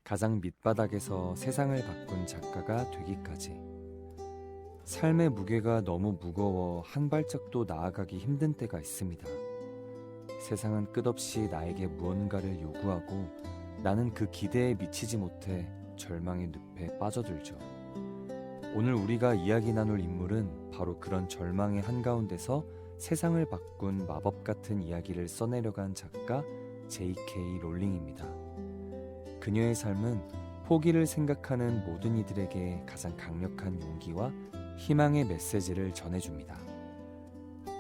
가장 밑바닥에서 세상을 바꾼 작가가 되기까지. 삶의 무게가 너무 무거워 한 발짝도 나아가기 힘든 때가 있습니다. 세상은 끝없이 나에게 무언가를 요구하고 나는 그 기대에 미치지 못해 절망의 늪에 빠져들죠. 오늘 우리가 이야기 나눌 인물은 바로 그런 절망의 한가운데서 세상을 바꾼 마법 같은 이야기를 써내려간 작가 J.K. 롤링입니다. 그녀의 삶은 포기를 생각하는 모든 이들에게 가장 강력한 용기와 희망의 메시지를 전해줍니다.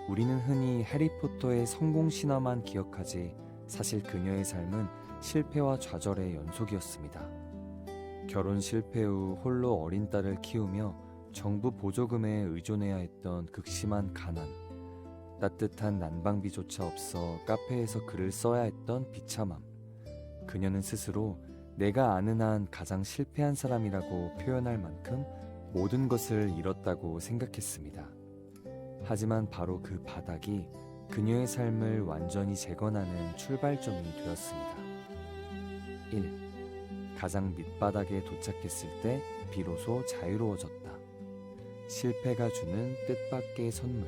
우리는 흔히 해리포터의 성공 신화만 기억하지 사실 그녀의 삶은 실패와 좌절의 연속이었습니다. 결혼 실패 후 홀로 어린 딸을 키우며 정부 보조금에 의존해야 했던 극심한 가난, 따뜻한 난방비조차 없어 카페에서 글을 써야 했던 비참함. 그녀는 스스로 내가 아는 한 가장 실패한 사람이라고 표현할 만큼 모든 것을 잃었다고 생각했습니다. 하지만 바로 그 바닥이 그녀의 삶을 완전히 재건하는 출발점이 되었습니다. 1. 가장 밑바닥에 도착했을 때 비로소 자유로워졌다. 실패가 주는 뜻밖의 선물.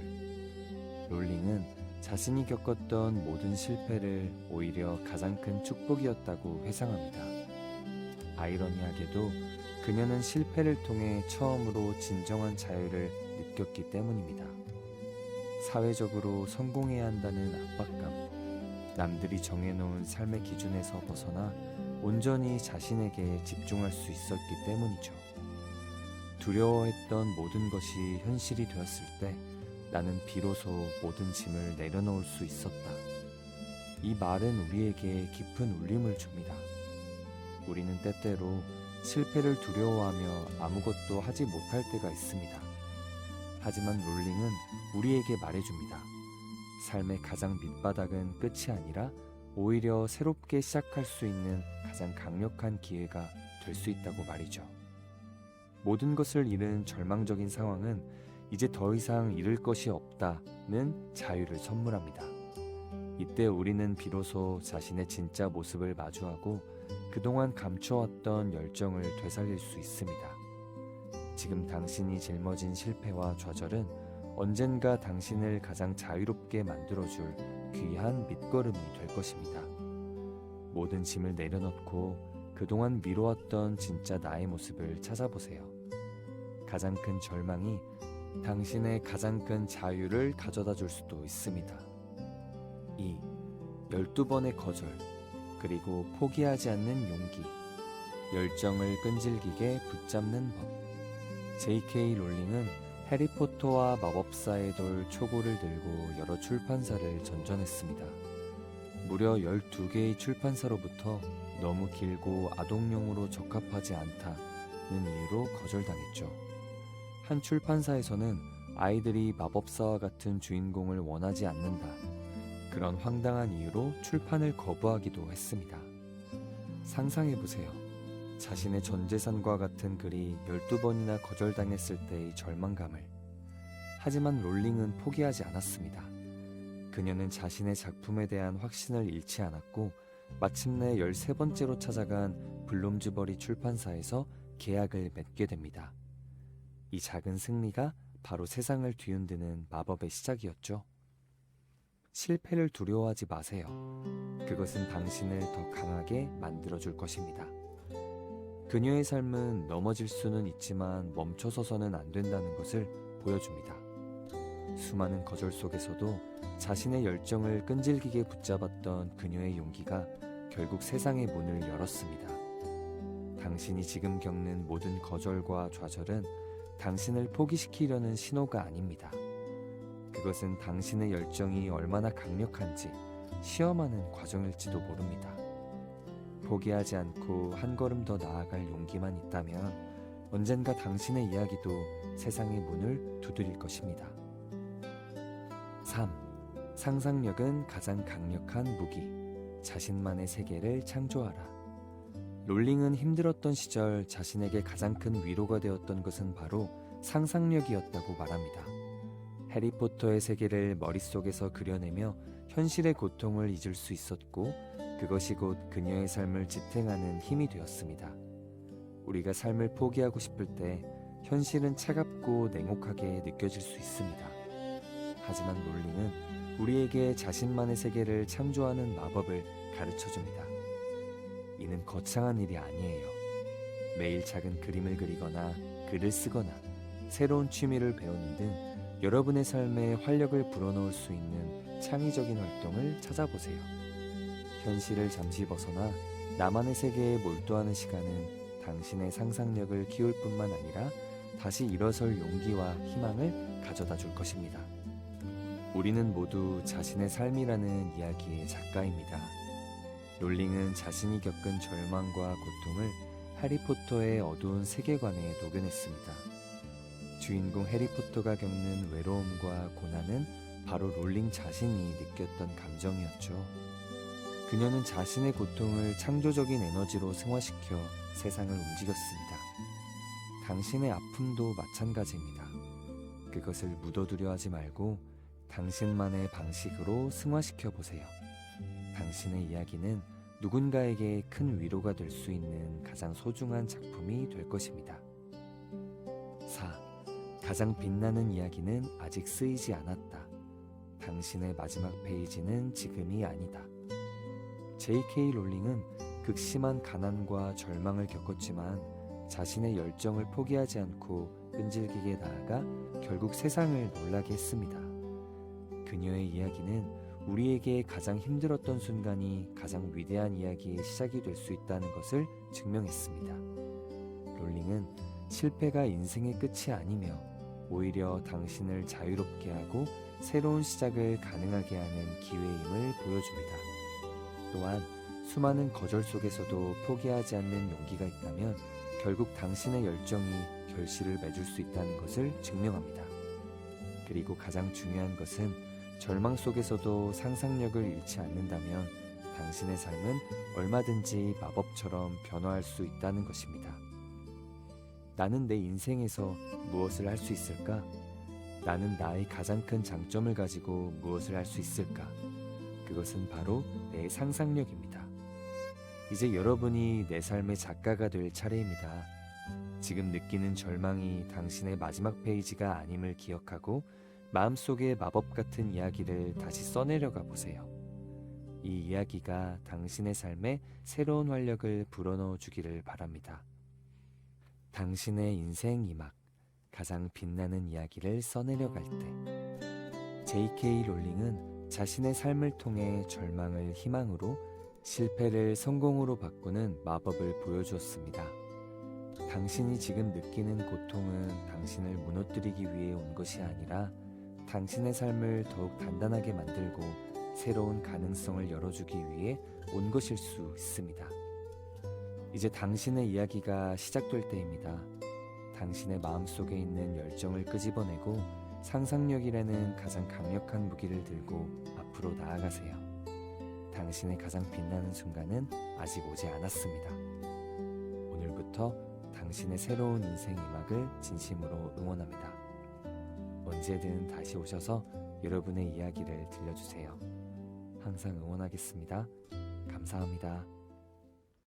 롤링은 자신이 겪었던 모든 실패를 오히려 가장 큰 축복이었다고 회상합니다. 아이러니하게도 그녀는 실패를 통해 처음으로 진정한 자유를 느꼈기 때문입니다. 사회적으로 성공해야 한다는 압박감, 남들이 정해놓은 삶의 기준에서 벗어나 온전히 자신에게 집중할 수 있었기 때문이죠. 두려워했던 모든 것이 현실이 되었을 때 나는 비로소 모든 짐을 내려놓을 수 있었다. 이 말은 우리에게 깊은 울림을 줍니다. 우리는 때때로 실패를 두려워하며 아무것도 하지 못할 때가 있습니다. 하지만 롤링은 우리에게 말해줍니다. 삶의 가장 밑바닥은 끝이 아니라 오히려 새롭게 시작할 수 있는 가장 강력한 기회가 될 수 있다고 말이죠. 모든 것을 잃은 절망적인 상황은 이제 더 이상 잃을 것이 없다는 자유를 선물합니다. 이때 우리는 비로소 자신의 진짜 모습을 마주하고 그동안 감춰왔던 열정을 되살릴 수 있습니다. 지금 당신이 짊어진 실패와 좌절은 언젠가 당신을 가장 자유롭게 만들어줄 귀한 밑거름이 될 것입니다. 모든 짐을 내려놓고 그동안 미뤄왔던 진짜 나의 모습을 찾아보세요. 가장 큰 절망이 당신의 가장 큰 자유를 가져다 줄 수도 있습니다. 2. 12번의 거절, 그리고 포기하지 않는 용기. 열정을 끈질기게 붙잡는 법. J.K. 롤링은 해리포터와 마법사의 돌 초고를 들고 여러 출판사를 전전했습니다. 무려 12개의 출판사로부터 너무 길고 아동용으로 적합하지 않다는 이유로 거절당했죠. 한 출판사에서는 아이들이 마법사와 같은 주인공을 원하지 않는다, 그런 황당한 이유로 출판을 거부하기도 했습니다. 상상해보세요. 자신의 전 재산과 같은 글이 12번이나 거절당했을 때의 절망감을. 하지만 롤링은 포기하지 않았습니다. 그녀는 자신의 작품에 대한 확신을 잃지 않았고 마침내 13번째로 찾아간 블룸즈버리 출판사에서 계약을 맺게 됩니다. 이 작은 승리가 바로 세상을 뒤흔드는 마법의 시작이었죠. 실패를 두려워하지 마세요. 그것은 당신을 더 강하게 만들어줄 것입니다. 그녀의 삶은 넘어질 수는 있지만 멈춰서서는 안 된다는 것을 보여줍니다. 수많은 거절 속에서도 자신의 열정을 끈질기게 붙잡았던 그녀의 용기가 결국 세상의 문을 열었습니다. 당신이 지금 겪는 모든 거절과 좌절은 당신을 포기시키려는 신호가 아닙니다. 그것은 당신의 열정이 얼마나 강력한지 시험하는 과정일지도 모릅니다. 포기하지 않고 한 걸음 더 나아갈 용기만 있다면 언젠가 당신의 이야기도 세상의 문을 두드릴 것입니다. 3. 상상력은 가장 강력한 무기. 자신만의 세계를 창조하라. 롤링은 힘들었던 시절 자신에게 가장 큰 위로가 되었던 것은 바로 상상력이었다고 말합니다. 해리포터의 세계를 머릿속에서 그려내며 현실의 고통을 잊을 수 있었고 그것이 곧 그녀의 삶을 지탱하는 힘이 되었습니다. 우리가 삶을 포기하고 싶을 때 현실은 차갑고 냉혹하게 느껴질 수 있습니다. 하지만 롤링은 우리에게 자신만의 세계를 창조하는 마법을 가르쳐줍니다. 이는 거창한 일이 아니에요. 매일 작은 그림을 그리거나 글을 쓰거나 새로운 취미를 배우는 등 여러분의 삶에 활력을 불어넣을 수 있는 창의적인 활동을 찾아보세요. 현실을 잠시 벗어나 나만의 세계에 몰두하는 시간은 당신의 상상력을 키울 뿐만 아니라 다시 일어설 용기와 희망을 가져다 줄 것입니다. 우리는 모두 자신의 삶이라는 이야기의 작가입니다. 롤링은 자신이 겪은 절망과 고통을 해리포터의 어두운 세계관에 녹여냈습니다. 주인공 해리포터가 겪는 외로움과 고난은 바로 롤링 자신이 느꼈던 감정이었죠. 그녀는 자신의 고통을 창조적인 에너지로 승화시켜 세상을 움직였습니다. 당신의 아픔도 마찬가지입니다. 그것을 묻어두려 하지 말고 당신만의 방식으로 승화시켜 보세요. 당신의 이야기는 누군가에게 큰 위로가 될 수 있는 가장 소중한 작품이 될 것입니다. 4. 가장 빛나는 이야기는 아직 쓰이지 않았다. 당신의 마지막 페이지는 지금이 아니다. J.K. 롤링은 극심한 가난과 절망을 겪었지만 자신의 열정을 포기하지 않고 끈질기게 나아가 결국 세상을 놀라게 했습니다. 그녀의 이야기는 우리에게 가장 힘들었던 순간이 가장 위대한 이야기의 시작이 될 수 있다는 것을 증명했습니다. 롤링은 실패가 인생의 끝이 아니며 오히려 당신을 자유롭게 하고 새로운 시작을 가능하게 하는 기회임을 보여줍니다. 또한 수많은 거절 속에서도 포기하지 않는 용기가 있다면 결국 당신의 열정이 결실을 맺을 수 있다는 것을 증명합니다. 그리고 가장 중요한 것은 절망 속에서도 상상력을 잃지 않는다면 당신의 삶은 얼마든지 마법처럼 변화할 수 있다는 것입니다. 나는 내 인생에서 무엇을 할 수 있을까? 나는 나의 가장 큰 장점을 가지고 무엇을 할 수 있을까? 그것은 바로 내 상상력입니다. 이제 여러분이 내 삶의 작가가 될 차례입니다. 지금 느끼는 절망이 당신의 마지막 페이지가 아님을 기억하고 마음속의 마법 같은 이야기를 다시 써내려가 보세요. 이 이야기가 당신의 삶에 새로운 활력을 불어넣어 주기를 바랍니다. 당신의 인생 2막, 가장 빛나는 이야기를 써내려갈 때. J.K. 롤링은 자신의 삶을 통해 절망을 희망으로, 실패를 성공으로 바꾸는 마법을 보여주었습니다. 당신이 지금 느끼는 고통은 당신을 무너뜨리기 위해 온 것이 아니라 당신의 삶을 더욱 단단하게 만들고 새로운 가능성을 열어주기 위해 온 것일 수 있습니다. 이제 당신의 이야기가 시작될 때입니다. 당신의 마음속에 있는 열정을 끄집어내고 상상력이라는 가장 강력한 무기를 들고 앞으로 나아가세요. 당신의 가장 빛나는 순간은 아직 오지 않았습니다. 오늘부터 당신의 새로운 인생 2막을 진심으로 응원합니다. 언제든 다시 오셔서 여러분의 이야기를 들려주세요. 항상 응원하겠습니다. 감사합니다.